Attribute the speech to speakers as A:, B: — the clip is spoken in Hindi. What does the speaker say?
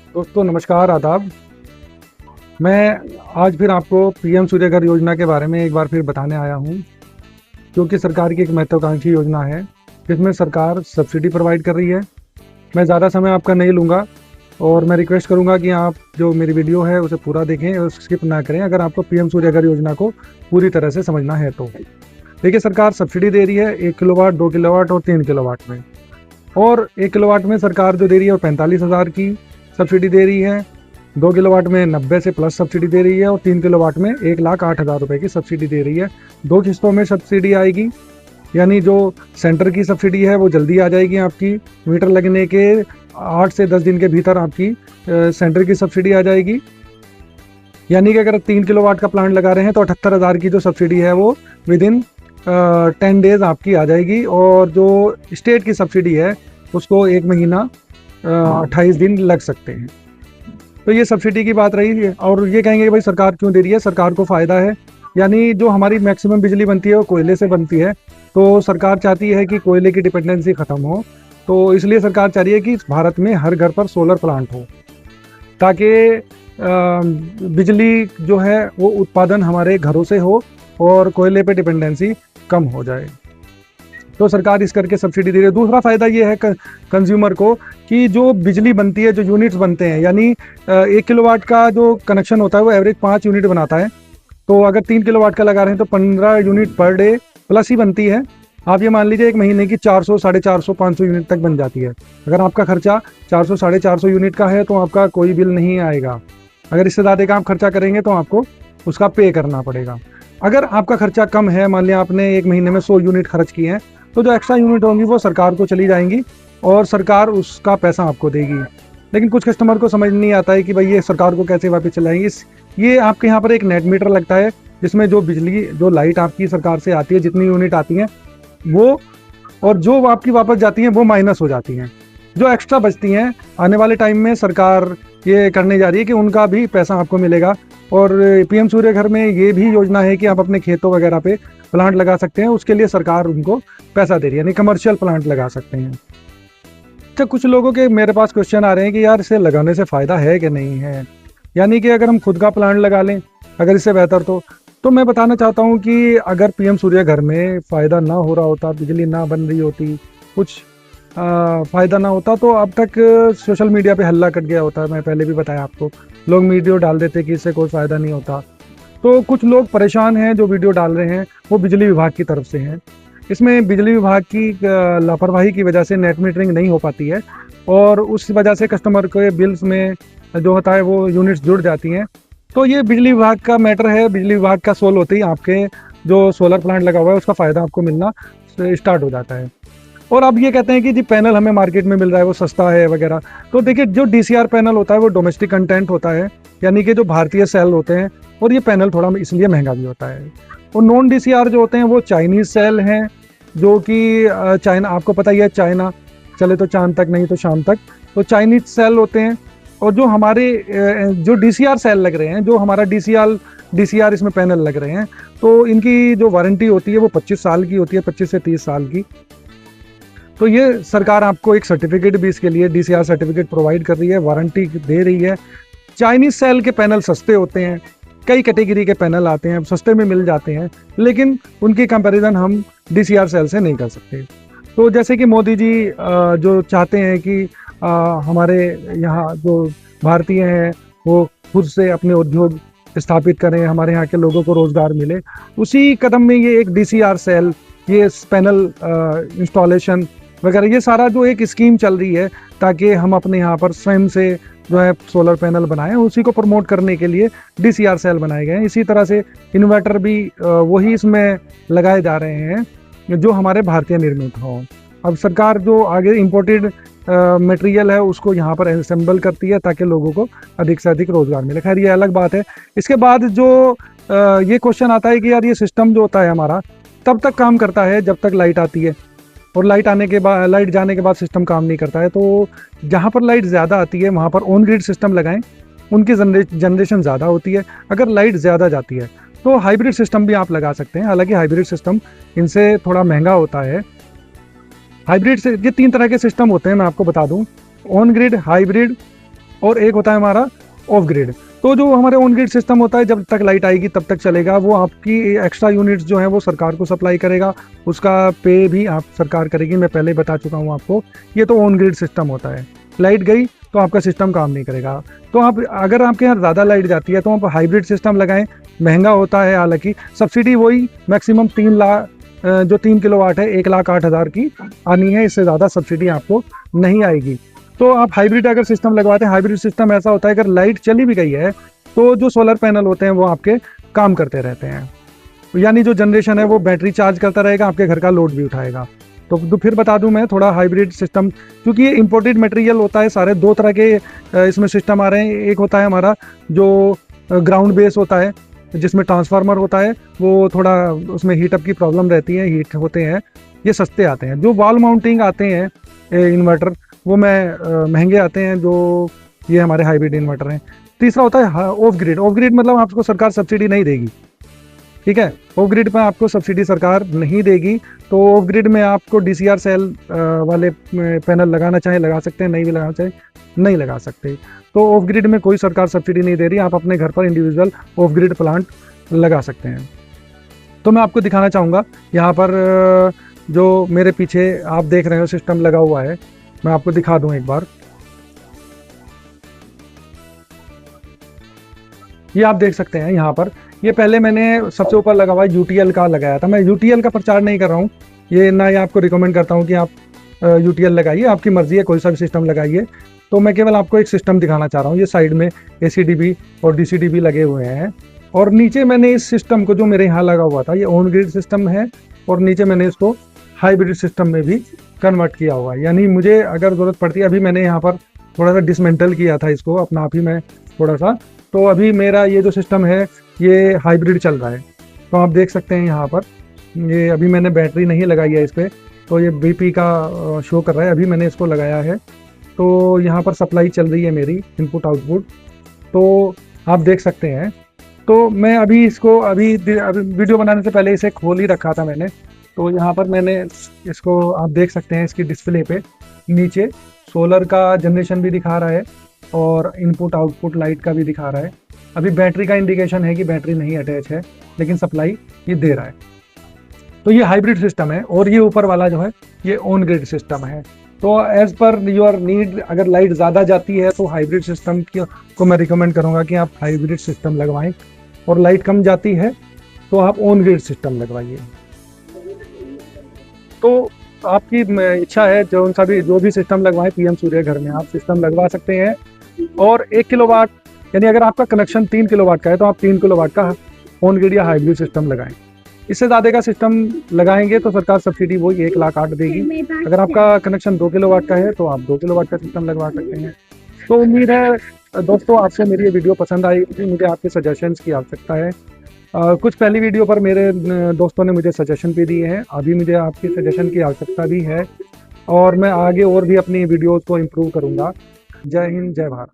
A: दोस्तों नमस्कार, आदाब। मैं आज फिर आपको पीएम सूर्य घर योजना के बारे में एक बार फिर बताने आया हूँ, जो कि सरकार की एक महत्वाकांक्षी योजना है, जिसमें सरकार सब्सिडी प्रोवाइड कर रही है। मैं ज़्यादा समय आपका नहीं लूँगा और मैं रिक्वेस्ट करूँगा कि आप जो मेरी वीडियो है उसे पूरा देखें और स्किप ना करें, अगर आपको पीएम सूर्य घर योजना को पूरी तरह से समझना है तो। देखिए, सरकार सब्सिडी दे रही है 1 किलोवाट, 2 किलोवाट और 3 किलोवाट में। और 1 किलोवाट में सरकार जो दे रही है वो 45,000 की सब्सिडी दे रही है, 2 किलोवाट में 90 से प्लस सब्सिडी दे रही है और 3 किलोवाट में 1,08,000 रुपये की सब्सिडी दे रही है। 2 किस्तों में सब्सिडी आएगी, यानी जो सेंटर की सब्सिडी है वो जल्दी आ जाएगी आपकी। मीटर लगने के 8 से 10 दिन के भीतर आपकी सेंटर की सब्सिडी आ जाएगी। यानी कि अगर 3 किलोवाट का प्लांट लगा रहे हैं तो 78,000 की जो सब्सिडी है वो विद इन 10 डेज आपकी आ जाएगी। और जो स्टेट की सब्सिडी है उसको 1 महीना 28 दिन लग सकते हैं। तो ये सब्सिडी की बात रही है। और ये कहेंगे कि भाई सरकार क्यों दे रही है, सरकार को फ़ायदा है। यानी जो हमारी मैक्सिमम बिजली बनती है वो कोयले से बनती है, तो सरकार चाहती है कि कोयले की डिपेंडेंसी ख़त्म हो। तो इसलिए सरकार चाह रही है कि भारत में हर घर पर सोलर प्लांट हो, ताकि बिजली जो है वो उत्पादन हमारे घरों से हो और कोयले पे डिपेंडेंसी कम हो जाए। तो सरकार इस करके सब्सिडी दे रही है। दूसरा फ़ायदा ये है कंज्यूमर को कि जो बिजली बनती है, जो यूनिट्स बनते हैं, यानी 1 किलोवाट का जो कनेक्शन होता है वो एवरेज 5 यूनिट बनाता है। तो अगर 3 किलोवाट का लगा रहे हैं तो 15 यूनिट पर डे प्लस ही बनती है। आप ये मान लीजिए 1 महीने की 400, 450, 500 यूनिट तक बन जाती है। अगर आपका खर्चा 400, 450 यूनिट का है तो आपका कोई बिल नहीं आएगा। अगर इससे ज़्यादा का आप खर्चा करेंगे तो आपको उसका पे करना पड़ेगा। अगर आपका खर्चा कम है, मान लिया आपने 1 महीने में 100 यूनिट खर्च किए हैं, तो जो एक्स्ट्रा यूनिट होंगी वो सरकार को चली जाएंगी और सरकार उसका पैसा आपको देगी। लेकिन कुछ कस्टमर को समझ नहीं आता है कि भाई ये सरकार को कैसे वापस चलाएंगे। ये आपके यहाँ पर एक नेट मीटर लगता है, जिसमें जो बिजली, जो लाइट आपकी सरकार से आती है, जितनी यूनिट आती हैं वो, और जो आपकी वापस जाती हैं वो माइनस हो जाती हैं। जो एक्स्ट्रा बचती हैं आने वाले टाइम में सरकार ये करने जा रही है कि उनका भी पैसा आपको मिलेगा। और पीएम सूर्य घर में ये भी योजना है कि आप अपने खेतों वगैरह पे प्लांट लगा सकते हैं, उसके लिए सरकार उनको पैसा दे रही है, यानी कमर्शियल प्लांट लगा सकते हैं। अच्छा, कुछ लोगों के मेरे पास क्वेश्चन आ रहे हैं कि यार इसे लगाने से फ़ायदा है कि नहीं है, यानी कि अगर हम खुद का प्लांट लगा लें अगर इससे बेहतर तो मैं बताना चाहता हूँ कि अगर पीएम सूर्य घर में फ़ायदा ना हो रहा होता, बिजली ना बन रही होती, कुछ फ़ायदा ना होता, तो अब तक सोशल मीडिया पे हल्ला कट गया होता। मैं पहले भी बताया आपको, लोग वीडियो डाल देते कि इससे कोई फ़ायदा नहीं होता। तो कुछ लोग परेशान हैं जो वीडियो डाल रहे हैं, वो बिजली विभाग की तरफ से हैं। इसमें बिजली विभाग की लापरवाही की वजह से नेट मीटरिंग नहीं हो पाती है और उस वजह से कस्टमर के बिल्स में जो होता है वो यूनिट्स जुड़ जाती हैं। तो ये बिजली विभाग का मैटर है। बिजली विभाग का सोल्व होते ही आपके जो सोलर प्लांट लगा हुआ है उसका फ़ायदा आपको मिलना स्टार्ट हो जाता है। और अब ये कहते हैं कि जी पैनल हमें मार्केट में मिल रहा है वो सस्ता है वगैरह। तो देखिए, जो डीसीआर पैनल होता है वो डोमेस्टिक कंटेंट होता है, यानी कि जो भारतीय सेल होते हैं, और ये पैनल थोड़ा इसलिए महंगा भी होता है। और नॉन डीसीआर जो होते हैं वो चाइनीज़ सेल हैं, जो कि चाइना, आपको पता ही है, चाइना चले तो चांद तक, नहीं तो शाम तक। तो चाइनीज सेल होते हैं। और जो हमारे जो डीसीआर सेल लग रहे हैं, जो हमारा डीसीआर इसमें पैनल लग रहे हैं, तो इनकी जो वारंटी होती है वो 25 साल की होती है, 25 से 30 साल की। तो ये सरकार आपको एक सर्टिफिकेट भी इसके लिए, डीसीआर सर्टिफिकेट प्रोवाइड कर रही है, वारंटी दे रही है। चाइनीज सेल के पैनल सस्ते होते हैं, कई कैटेगरी के पैनल आते हैं, सस्ते में मिल जाते हैं, लेकिन उनकी कंपैरिजन हम डीसीआर सेल से नहीं कर सकते। तो जैसे कि मोदी जी जो चाहते हैं कि हमारे यहाँ जो भारतीय हैं वो खुद से अपने उद्योग स्थापित करें, हमारे यहाँ के लोगों को रोज़गार मिले, उसी कदम में ये एक डीसीआर सेल, ये पैनल इंस्टॉलेशन वगैरह, ये सारा जो एक स्कीम चल रही है ताकि हम अपने यहाँ पर स्वयं से जो है सोलर पैनल बनाएं, उसी को प्रमोट करने के लिए डीसीआर सेल बनाए गए हैं। इसी तरह से इन्वर्टर भी वही इसमें लगाए जा रहे हैं जो हमारे भारतीय निर्मित हों। अब सरकार जो आगे इम्पोर्टेड मटेरियल है उसको यहाँ पर असेंबल करती है ताकि लोगों को अधिक से अधिक रोजगार मिले। खैर ये अलग बात है। इसके बाद जो ये क्वेश्चन आता है कि यार ये सिस्टम जो होता है हमारा तब तक काम करता है जब तक लाइट आती है, और लाइट आने के बाद, लाइट जाने के बाद सिस्टम काम नहीं करता है। तो जहाँ पर लाइट ज़्यादा आती है वहाँ पर ऑन ग्रिड सिस्टम लगाएं, उनकी जनरेशन ज़्यादा होती है। अगर लाइट ज़्यादा जाती है तो हाइब्रिड सिस्टम भी आप लगा सकते हैं, हालांकि हाइब्रिड सिस्टम इनसे थोड़ा महंगा होता है। हाइब्रिड से ये 3 तरह के सिस्टम होते हैं, मैं आपको बता दूं, ऑन ग्रिड, हाइब्रिड और एक होता है हमारा ऑफ ग्रिड। तो जो हमारे ऑन ग्रिड सिस्टम होता है, जब तक लाइट आएगी तब तक चलेगा, वो आपकी एक्स्ट्रा यूनिट्स जो है वो सरकार को सप्लाई करेगा, उसका पे भी आप सरकार करेगी। मैं पहले बता चुका हूँ आपको, ये तो ऑन ग्रिड सिस्टम होता है। लाइट गई तो आपका सिस्टम काम नहीं करेगा। तो आप अगर आपके यहाँ ज़्यादा लाइट जाती है तो आप हाइब्रिड सिस्टम लगाएं। महंगा होता है, हालांकि सब्सिडी वही मैक्सिमम 3 लाख, जो 3 किलोवाट है 1,08,000 की आनी है, इससे ज़्यादा सब्सिडी आपको नहीं आएगी। तो आप हाइब्रिड अगर सिस्टम लगवाते हैं, हाइब्रिड सिस्टम ऐसा होता है अगर लाइट चली भी गई है तो जो सोलर पैनल होते हैं वो आपके काम करते रहते हैं, यानी जो जनरेशन है वो बैटरी चार्ज करता रहेगा, आपके घर का लोड भी उठाएगा। तो फिर बता दूं मैं थोड़ा हाइब्रिड सिस्टम, क्योंकि ये इंपोर्टेड मटेरियल होता है सारे। 2 तरह के इसमें सिस्टम आ रहे हैं। एक होता है हमारा जो ग्राउंड बेस होता है, जिसमें ट्रांसफार्मर होता है, वो थोड़ा उसमें हीटअप की प्रॉब्लम रहती है, हीट होते हैं, ये सस्ते आते हैं। जो वॉल माउंटिंग आते हैं इन्वर्टर, वो महंगे आते हैं, जो ये हमारे हाइब्रिड इन्वर्टर हैं। तीसरा होता है ऑफ ग्रिड। ऑफ ग्रिड मतलब आपको सरकार सब्सिडी नहीं देगी, ठीक है। ऑफ ग्रिड में आपको सब्सिडी सरकार नहीं देगी। तो ऑफ ग्रिड में आपको DCR सेल वाले पैनल लगाना चाहे लगा सकते हैं, नहीं भी लगाना चाहे नहीं लगा सकते। तो ऑफ ग्रिड में कोई सरकार सब्सिडी नहीं दे रही, आप अपने घर पर इंडिविजुअल ऑफ ग्रिड प्लांट लगा सकते हैं। तो मैं आपको दिखाना चाहूँगा यहाँ पर जो मेरे पीछे आप देख रहे हो सिस्टम लगा हुआ है, मैं आपको दिखा दूँ एक बार। ये आप देख सकते हैं यहाँ पर, ये पहले मैंने सबसे ऊपर लगा हुआ UTL का लगाया था। मैं UTL का प्रचार नहीं कर रहा हूँ, ये ना ही आपको रिकमेंड करता हूँ कि आप UTL लगाइए, आपकी मर्जी है, कोई सा भी सिस्टम लगाइए। तो मैं केवल आपको एक सिस्टम दिखाना चाह रहा हूँ। ये साइड में ACDB और DCDB लगे हुए हैं, और नीचे मैंने इस सिस्टम को जो मेरे यहाँ लगा हुआ था, ये ऑन ग्रिड सिस्टम है, और नीचे मैंने इसको हाइब्रिड सिस्टम में भी कन्वर्ट किया हुआ है। यानी मुझे अगर ज़रूरत पड़ती है, अभी मैंने यहाँ पर थोड़ा सा डिसमेंटल किया था इसको अपना आप ही मैं थोड़ा सा, तो अभी मेरा ये जो सिस्टम है ये हाइब्रिड चल रहा है। तो आप देख सकते हैं यहाँ पर, ये अभी मैंने बैटरी नहीं लगाई है इस पर, तो ये BP का शो कर रहा है, अभी मैंने इसको लगाया है। तो यहाँ पर सप्लाई चल रही है मेरी, इनपुट आउटपुट, तो आप देख सकते हैं। तो मैं अभी इसको अभी वीडियो बनाने से पहले इसे खोल ही रखा था मैंने। तो यहाँ पर मैंने इसको आप देख सकते हैं, इसकी डिस्प्ले पे नीचे सोलर का जनरेशन भी दिखा रहा है और इनपुट आउटपुट लाइट का भी दिखा रहा है। अभी बैटरी का इंडिकेशन है कि बैटरी नहीं अटैच है, लेकिन सप्लाई ये दे रहा है। तो ये हाइब्रिड सिस्टम है, और ये ऊपर वाला जो है ये ऑन ग्रिड सिस्टम है। तो एज पर योर नीड, अगर लाइट ज़्यादा जाती है तो हाइब्रिड सिस्टम को मैं रिकमेंड करूँगा कि आप हाइब्रिड सिस्टम लगवाएं, और लाइट कम जाती है तो आप ऑन ग्रिड सिस्टम लगवाइए। तो आपकी इच्छा है, जो भी सिस्टम लगवाएं, PM सूर्य घर में आप सिस्टम लगवा सकते हैं। और 1 किलोवाट, यानी अगर आपका कनेक्शन 3 किलोवाट का है तो आप 3 किलोवाट का ऑन ग्रिड या हाइब्रिड सिस्टम लगाएं। इससे ज़्यादा का सिस्टम लगाएंगे तो सरकार सब्सिडी वही 1,08,000 देगी। अगर आपका कनेक्शन 2 किलोवाट का है तो आप 2 किलोवाट का सिस्टम लगवा सकते हैं। तो उम्मीद है दोस्तों आपसे मेरी ये वीडियो पसंद आई। मुझे आपके सजेशंस की आवश्यकता है। कुछ पहली वीडियो पर मेरे दोस्तों ने मुझे सजेशन भी दिए हैं, अभी मुझे आपकी सजेशन की आवश्यकता भी है, और मैं आगे और भी अपनी वीडियोज़ को इम्प्रूव करूँगा। जय हिंद, जय भारत।